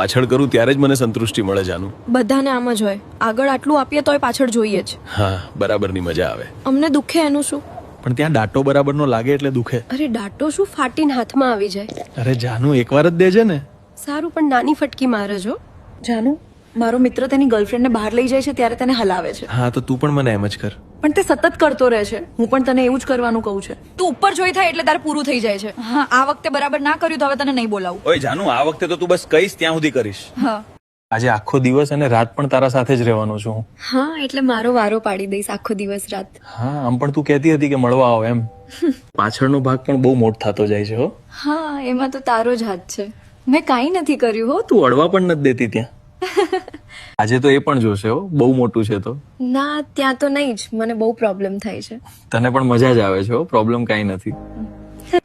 પાછળ કરું ત્યારે જ મને સંતૃષ્ટિ મળે જાનું. બધાને આમ જ હોય, આગળ આટલું આપીએ તોય પાછળ જોઈએ જ. હા, બરાબરની મજા આવે. અમને દુખે એનું શું? પણ ત્યાં ડાટો બરાબરનો લાગે એટલે દુખે. અરે ડાટો શું, ફાટીને હાથમાં આવી જાય. અરે જાનું, એકવાર જ દેજે ને. સારું, પણ નાની ફટકી મારે જો. જાનુ, મારો મિત્ર તેની ગર્લફ્રેન્ડને બહાર લઈ જાય છે ત્યારે તેને હલાવે છે, હા, તો તું પણ મને એમ જ કર. પણ તે સતત કરતો રહે છે. હું પણ તને એવું જ કરવાનું કહું છું. તું ઉપર જોઈ થાય એટલે તારે પૂરું થઈ જાય છે. હા, આ વખતે બરાબર ના કર્યું તો હવે તને નહીં બોલાવું. ઓય જાનું, આ વખતે તો તું બસ કહીશ ત્યાં સુધી કરીશ. હા આજે આખો દિવસ અને રાત પણ તારા સાથે જ રહેવાનો છું હું. હા, એટલે મારો વારો પાડી દઈશ આખો દિવસ રાત. હા, આમ પણ તું કહેતી હતી કે મળવા આવો એમ. પાછળનો ભાગ પણ બહુ મોટો થતો જાય છે હો. હા, એમાં તો તારો જ હાથ છે. મેં કાંઈ નથી કર્યું હો. તું અડવા પણ નથી દેતી ત્યાં. આજે તો એ પણ જોશે હો, બહુ મોટું છે તો. ના, ત્યાં તો નહીં જ, મને બહુ પ્રોબ્લેમ થાય છે. તને પણ મજા જ આવે છે હો, પ્રોબ્લેમ કાંઈ નથી.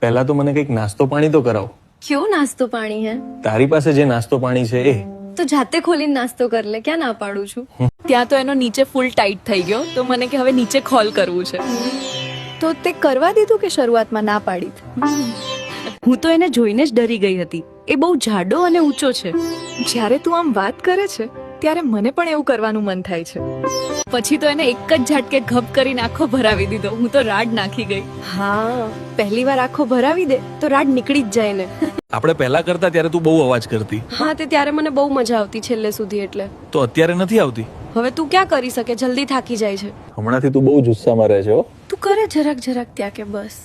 પહેલા તો મને કંઈક નાસ્તો પાણી તો કરાવ. ક્યો નાસ્તો પાણી હે? તારી પાસે જે નાસ્તો પાણી છે એ. તો જાતે ખોલીને નાસ્તો કર લે, ક્યાં ના પાડું છું. ત્યાં તો એનો નીચે ફૂલ ટાઈટ થઈ ગયો તો મને કે હવે નીચે ખોલ કરવું છે. તો તે કરવા દીધું કે શરૂઆતમાં ના પાડી? હું તો એને જોઈને જ ડરી ગઈ હતી. એ બહુ જાડો અને ઊંચો છે. જ્યારે તું આમ વાત કરે છે ત્યારે મને પણ એવું કરવાનું મન થાય છે. પછી તો એને એક જ ઝાટકે ઘપ કરીને આખો ભરાવી દીધો. હું તો રાડ નાખી ગઈ. હા, પહેલી વાર આખો ભરાવી દે તો રાડ નીકળી જ જાય ને. આપણે પહેલા કરતા ત્યારે તું બહુ અવાજ કરતી. હા, તે ત્યારે મને બહુ મજા આવતી છેલ્લે સુધી. એટલે તો અત્યારે નથી આવતી. હવે તું ક્યાં કરી શકે, જલ્દી થાકી જાય છે. હમણાંથી તું બહુ જુસ્સામાં રહે છે હો. તું કરે જરાક જરાક ત્યાં કે બસ.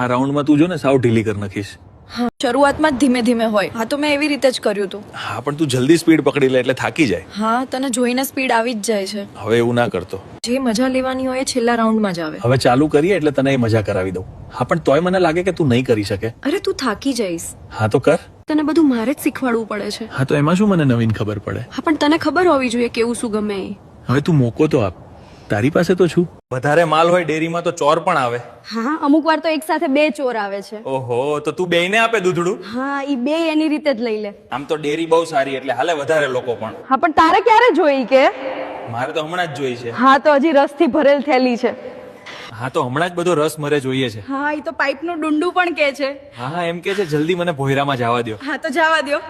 આ રાઉન્ડમાં તું જો ને સાવ ઢીલી કરી નાખીશ. હા, શરૂઆતમાં જ ધીમે ધીમે હોય. હા, તો મેં એવી રીતે જ કર્યું હતું. હા, પણ તું જલ્દી સ્પીડ પકડી લે એટલે થાકી જાય. હા, તને જોઈને સ્પીડ આવી જ જાય છે. હવે એવું ના કરતો. જે મજા લેવાની હોય એ છેલ્લા રાઉન્ડમાં જ આવે. હવે ચાલુ કરીએ એટલે તને એ મજા કરાવી દઉં. હા, પણ તોય મને લાગે કે તું નહીં કરી શકે. અરે તું થાકી જઈશ. હા, તો કર. તને બધું મારે જ શીખવાડવું પડે છે. હા, તો એમાં શું મને નવીન ખબર પડે. હા, પણ તને ખબર હોવી જોઈએ કેવું શું ગમે એ. હવે તું મોકો તો આપ. તારી પાસે તો છું. વધારે માલ હોય ડેરીમાં તો ચોર પણ આવે. હા, અમુક વાર તો એક સાથે બે ચોર આવે છે. ઓહો, તો તું બેયને આપે દૂધડું. હા, ઈ બે એની રીતે જ લઈ લે. આમ તો ડેરી બહુ સારી એટલે હાલે વધારે લોકો પણ. હા, પણ તારે ક્યારે જોઈ કે? મારે તો હમણાં જ જોઈ છે. હા, તો હજી રસથી ભરેલ થેલી છે. હા, તો હમણાં જ બધો રસ મરે જોઈએ છે. હા, એ તો પાઇપનું ડુંડું પણ કે છે. હા, એમ કે છે જલ્દી મને ભોયરામાં જવા દો. હા, તો જવા દ્યો.